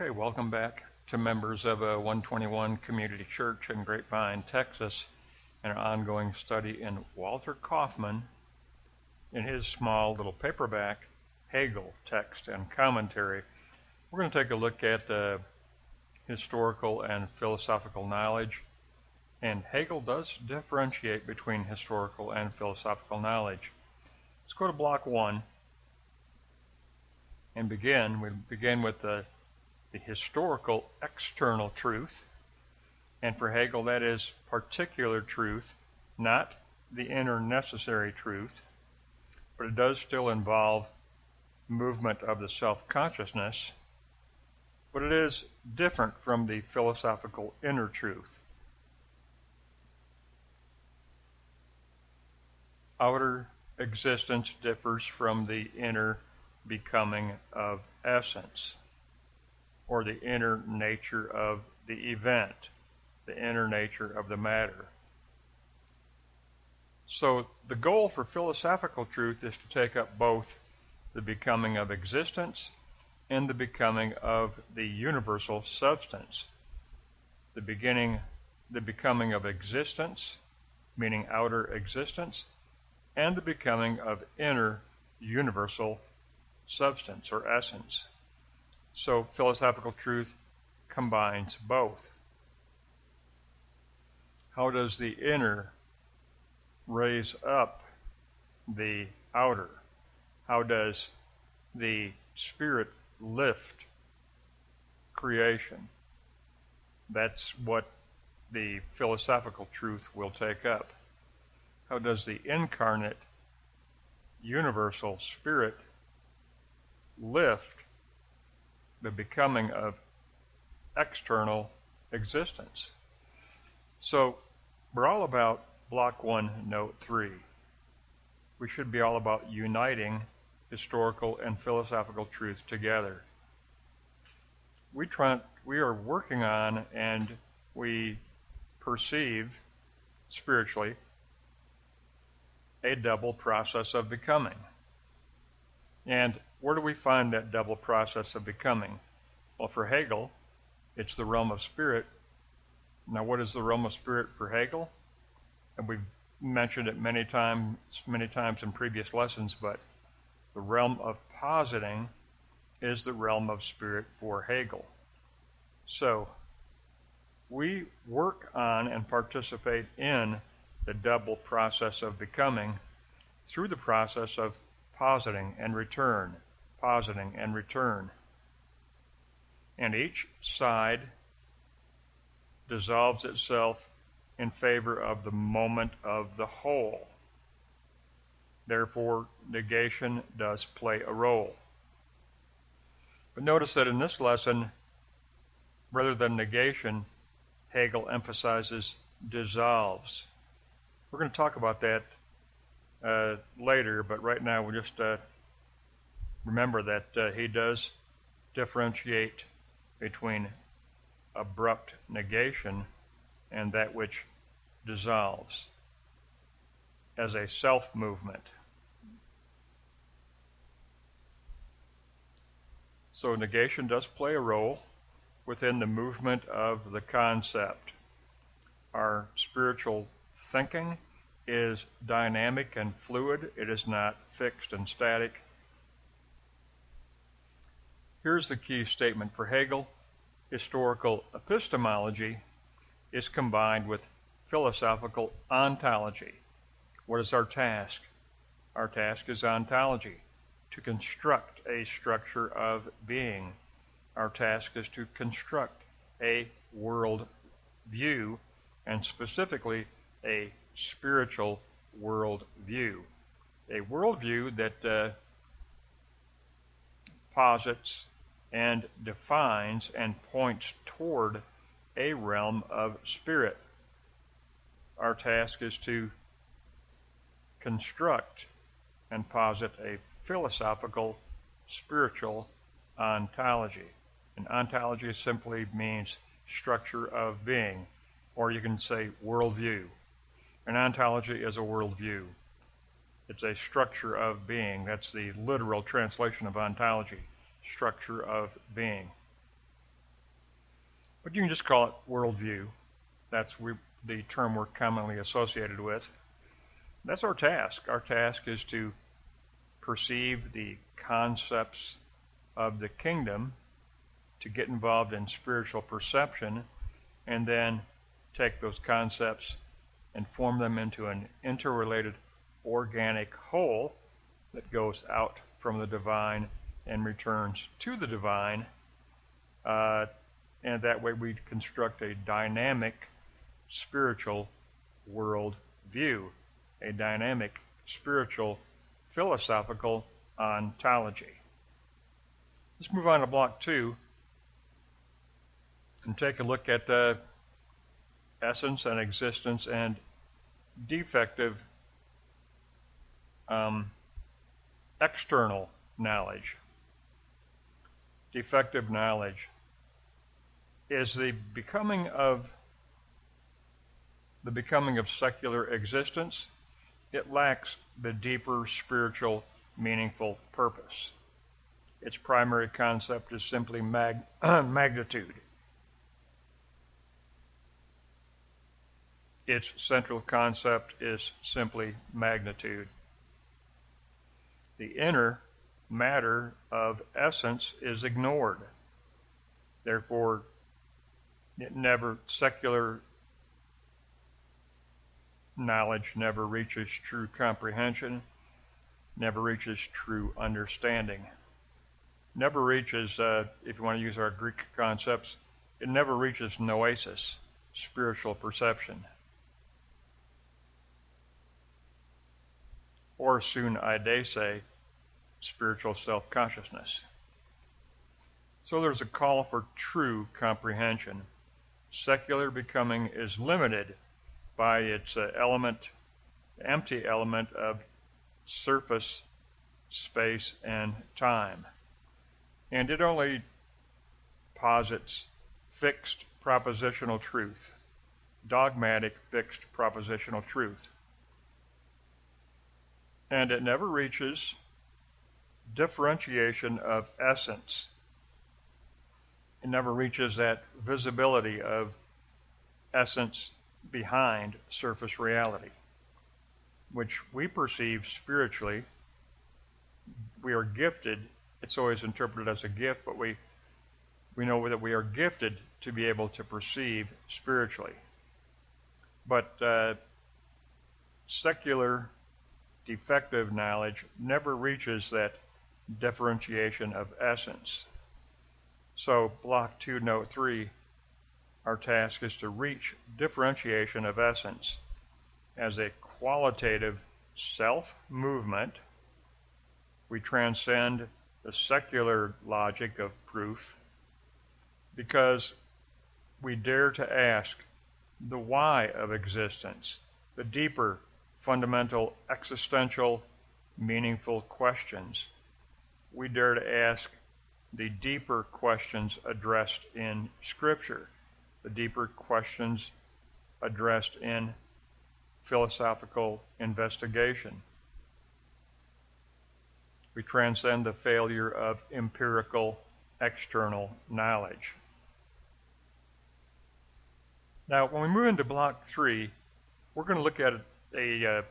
Okay, welcome back to members of 121 Community Church in Grapevine, Texas, and our ongoing study in Walter Kaufmann in his small little paperback Hegel text and commentary. We're going to take a look at historical and philosophical knowledge, and Hegel does differentiate between historical and philosophical knowledge. Let's go to block 1 and begin. We begin with the historical external truth, and for Hegel that is particular truth, not the inner necessary truth, but it does still involve movement of the self-consciousness, but it is different from the philosophical inner truth. Outer existence differs from the inner becoming of essence, or the inner nature of the event, the inner nature of the matter. So the goal for philosophical truth is to take up both the becoming of existence and the becoming of the universal substance. The becoming of existence, meaning outer existence, and the becoming of inner universal substance or essence. So philosophical truth combines both. How does the inner raise up the outer? How does the spirit lift creation? That's what the philosophical truth will take up. How does the incarnate universal spirit lift the becoming of external existence? So we're all about block 1, note 3. We should be all about uniting historical and philosophical truth together. We are working on and we perceive spiritually a double process of becoming. And where do we find that double process of becoming? Well, for Hegel, it's the realm of spirit. Now, what is the realm of spirit for Hegel? And we've mentioned it many times in previous lessons, but the realm of positing is the realm of spirit for Hegel. So, we work on and participate in the double process of becoming through the process of positing and return, positing and return. And each side dissolves itself in favor of the moment of the whole. Therefore, negation does play a role. But notice that in this lesson, rather than negation, Hegel emphasizes dissolves. We're going to talk about that later, but right now we'll just remember that he does differentiate between abrupt negation and that which dissolves as a self-movement. So negation does play a role within the movement of the concept. Our spiritual thinking is dynamic and fluid. It is not fixed and static. Here's the key statement for Hegel. Historical epistemology is combined with philosophical ontology. What is our task? Our task is ontology, to construct a structure of being. Our task is to construct a world view, and specifically a spiritual world view. A worldview that posits and defines and points toward a realm of spirit. Our task is to construct and posit a philosophical spiritual ontology. And ontology simply means structure of being, or you can say worldview. An ontology is a worldview. It's a structure of being. That's the literal translation of ontology, structure of being. but you can just call it worldview. That's the term we're commonly associated with. That's our task. Our task is to perceive the concepts of the kingdom, to get involved in spiritual perception, and then take those concepts and form them into an interrelated organic whole that goes out from the divine and returns to the divine. And that way we construct a dynamic spiritual world view, a dynamic spiritual philosophical ontology. Let's move on to block 2 and take a look at essence and existence and defective external knowledge. Defective knowledge is the becoming of secular existence. It lacks the deeper spiritual meaningful purpose. Its primary concept is simply magnitude. Its central concept is simply magnitude. The inner matter of essence is ignored. Therefore, secular knowledge never reaches true comprehension, never reaches true understanding, never reaches, if you want to use our Greek concepts, it never reaches noesis, spiritual perception. Or sun eidese, spiritual self-consciousness. So there's a call for true comprehension. Secular becoming is limited by its empty element of surface, space, and time. And it only posits fixed propositional truth, dogmatic fixed propositional truth. And it never reaches differentiation of essence. It never reaches that visibility of essence behind surface reality, which we perceive spiritually. We are gifted. It's always interpreted as a gift, but we know that we are gifted to be able to perceive spiritually. But secular defective knowledge never reaches that differentiation of essence. So, block 2, note 3, our task is to reach differentiation of essence as a qualitative self-movement. We transcend the secular logic of proof because we dare to ask the why of existence, the deeper, fundamental, existential, meaningful questions. We dare to ask the deeper questions addressed in Scripture, the deeper questions addressed in philosophical investigation. We transcend the failure of empirical external knowledge. Now, when we move into block 3, we're going to look at a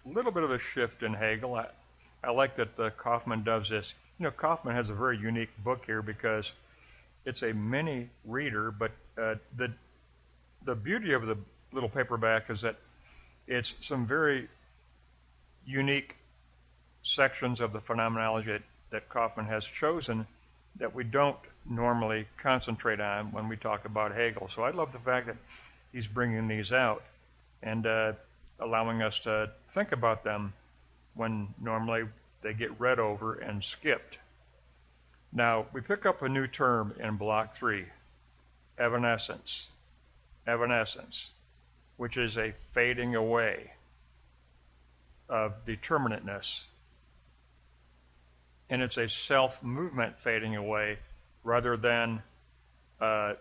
little bit of a shift in Hegel. I like that Kaufmann does this. You know, Kaufmann has a very unique book here because it's a mini reader, but the beauty of the little paperback is that it's some very unique sections of the phenomenology that Kaufmann has chosen that we don't normally concentrate on when we talk about Hegel. So I love the fact that he's bringing these out and allowing us to think about them when normally they get read over and skipped. Now, we pick up a new term in block 3, evanescence. Evanescence, which is a fading away of determinateness. And it's a self-movement fading away rather than a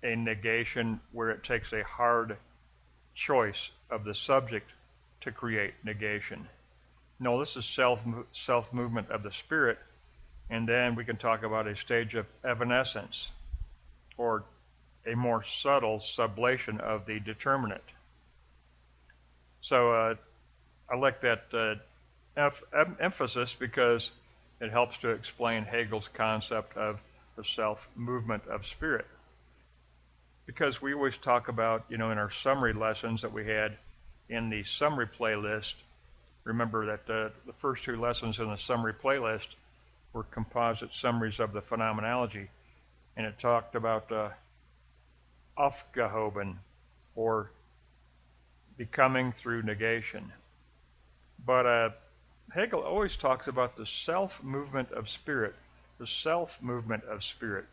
negation where it takes a hard choice of the subject to create negation. No, this is self-movement of the spirit, and then we can talk about a stage of evanescence or a more subtle sublation of the determinate. So I like that emphasis because it helps to explain Hegel's concept of the self-movement of spirit. Because we always talk about, in our summary lessons that we had in the summary playlist, remember that the first two lessons in the summary playlist were composite summaries of the phenomenology, and it talked about aufgehoben, or becoming through negation. But Hegel always talks about the self-movement of spirit, the self-movement of spirit.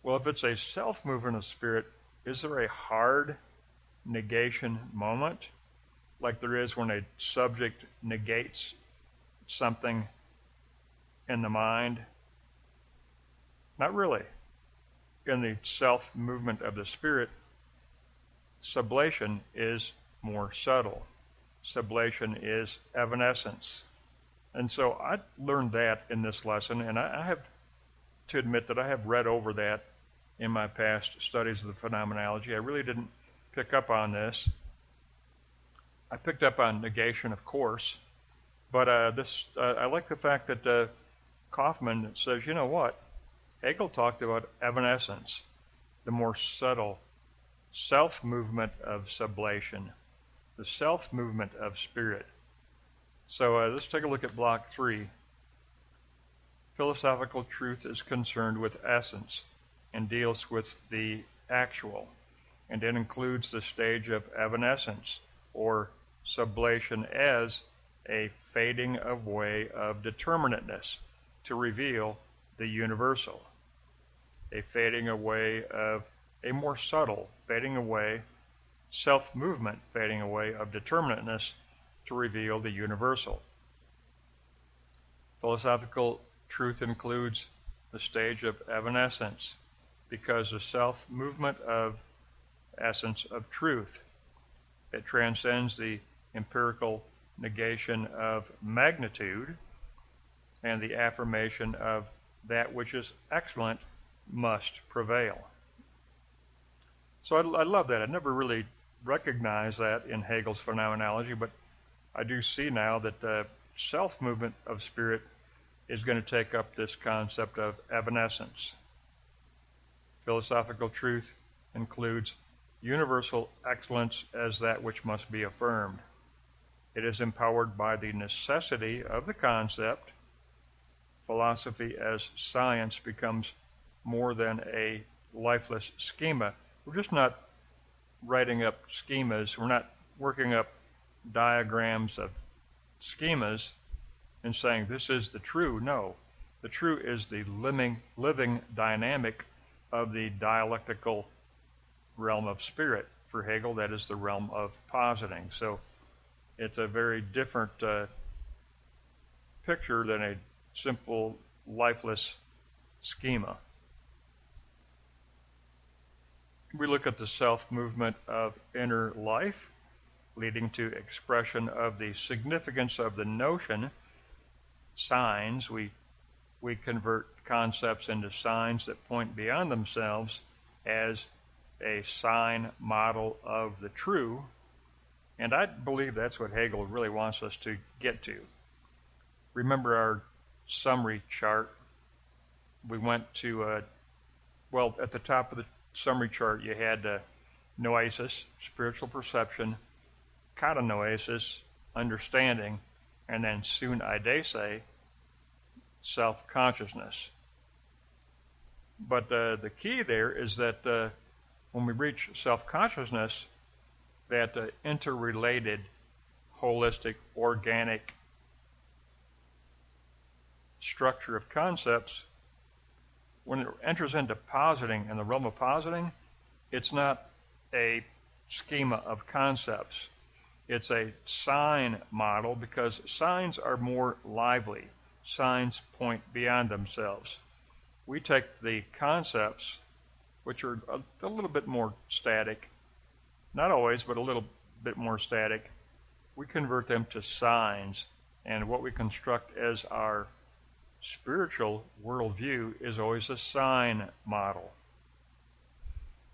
Well, if it's a self-movement of spirit, is there a hard negation moment, like there is when a subject negates something in the mind? Not really. In the self-movement of the spirit, sublation is more subtle. Sublation is evanescence. And so I learned that in this lesson, and I have to admit that I have read over that in my past studies of the phenomenology. I really didn't pick up on this. I picked up on negation, of course, but I like the fact that Kaufmann says, you know what? Hegel talked about evanescence, the more subtle self-movement of sublation, the self-movement of spirit. So let's take a look at block 3. Philosophical truth is concerned with essence and deals with the actual, and it includes the stage of evanescence, or sublation, as a fading away of determinateness to reveal the universal. A fading away of a more subtle fading away, self-movement fading away of determinateness to reveal the universal. Philosophical truth includes the stage of evanescence because the self-movement of essence of truth. It transcends the empirical negation of magnitude and the affirmation of that which is excellent must prevail. So I love that. I never really recognized that in Hegel's phenomenology, but I do see now that the self-movement of spirit is going to take up this concept of evanescence. Philosophical truth includes universal excellence as that which must be affirmed. It is empowered by the necessity of the concept. Philosophy as science becomes more than a lifeless schema. We're just not writing up schemas. We're not working up diagrams of schemas and saying this is the true. No, the true is the living dynamic of the dialectical realm of spirit. For Hegel, that is the realm of positing. So it's a very different picture than a simple lifeless schema. We look at the self-movement of inner life, leading to expression of the significance of the notion. Signs, we convert concepts into signs that point beyond themselves as a sign model of the true. And I believe that's what Hegel really wants us to get to. Remember our summary chart? We went to, at the top of the summary chart, you had noesis, spiritual perception, katanoesis, understanding, and then sun eidese, self-consciousness. But the key there is that when we reach self-consciousness, that interrelated, holistic, organic structure of concepts, when it enters into positing, in the realm of positing, it's not a schema of concepts. It's a sign model because signs are more lively. Signs point beyond themselves. We take the concepts, which are a little bit more static, not always, but a little bit more static, we convert them to signs, and what we construct as our spiritual worldview is always a sign model.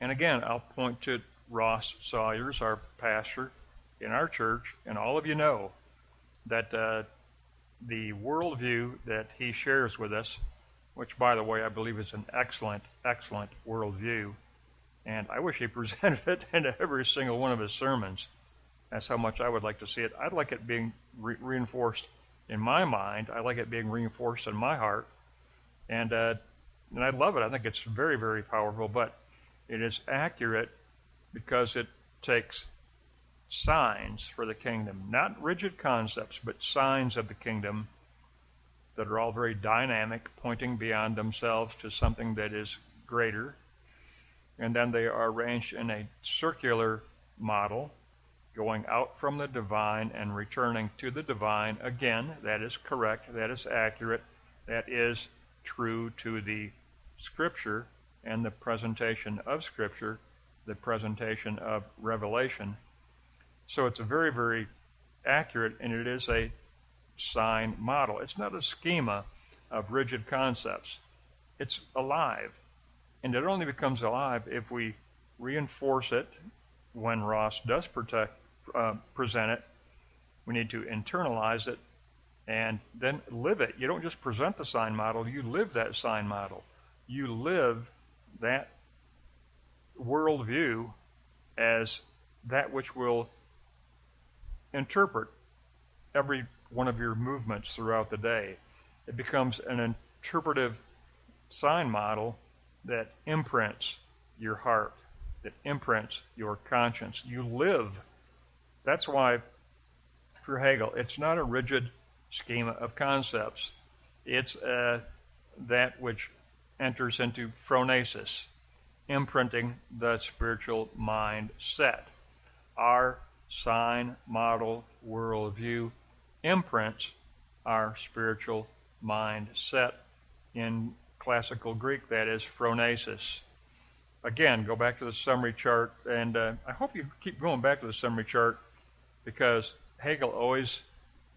And again, I'll point to Ross Sawyers, our pastor in our church, and all of you know that the worldview that he shares with us, which, by the way, I believe is an excellent, excellent worldview, and I wish he presented it in every single one of his sermons. That's how much I would like to see it. I'd like it being reinforced in my mind. I like it being reinforced in my heart, and I love it. I think it's very, very powerful, but it is accurate because it takes signs for the kingdom, not rigid concepts, but signs of the kingdom that are all very dynamic, pointing beyond themselves to something that is greater. And then they are arranged in a circular model, going out from the divine and returning to the divine. Again, that is correct, that is accurate, that is true to the Scripture and the presentation of Scripture, the presentation of revelation. So it's a very, very accurate, and it is a sign model. It's not a schema of rigid concepts. It's alive. And it only becomes alive if we reinforce it when Ross does present it. We need to internalize it and then live it. You don't just present the sign model, you live that sign model. You live that worldview as that which will interpret every one of your movements throughout the day. It becomes an interpretive sign model that imprints your heart, that imprints your conscience. You live. That's why, for Hegel, it's not a rigid schema of concepts. It's that which enters into phronesis, imprinting the spiritual mind set. Our sign model worldview imprints our spiritual mind set. In classical Greek, that is phronesis. Again, go back to the summary chart, and I hope you keep going back to the summary chart, because Hegel always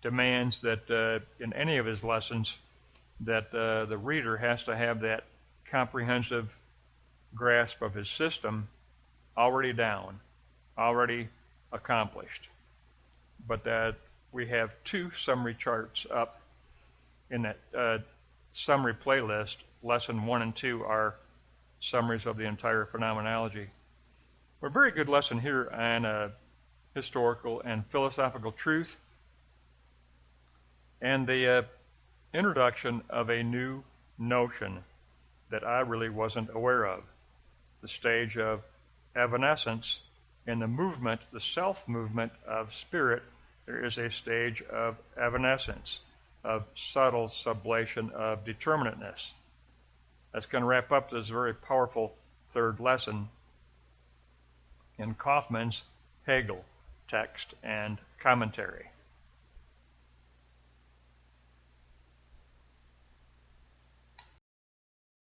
demands that in any of his lessons that the reader has to have that comprehensive grasp of his system already down, already accomplished. But that we have 2 summary charts up in that summary playlist. Lesson 1 and 2 are summaries of the entire phenomenology. A very good lesson here on historical and philosophical truth, and the introduction of a new notion that I really wasn't aware of. The stage of evanescence in the movement, the self-movement of spirit. There is a stage of evanescence, of subtle sublation of determinateness. That's going to wrap up this very powerful third lesson in Kaufmann's Hegel text and commentary.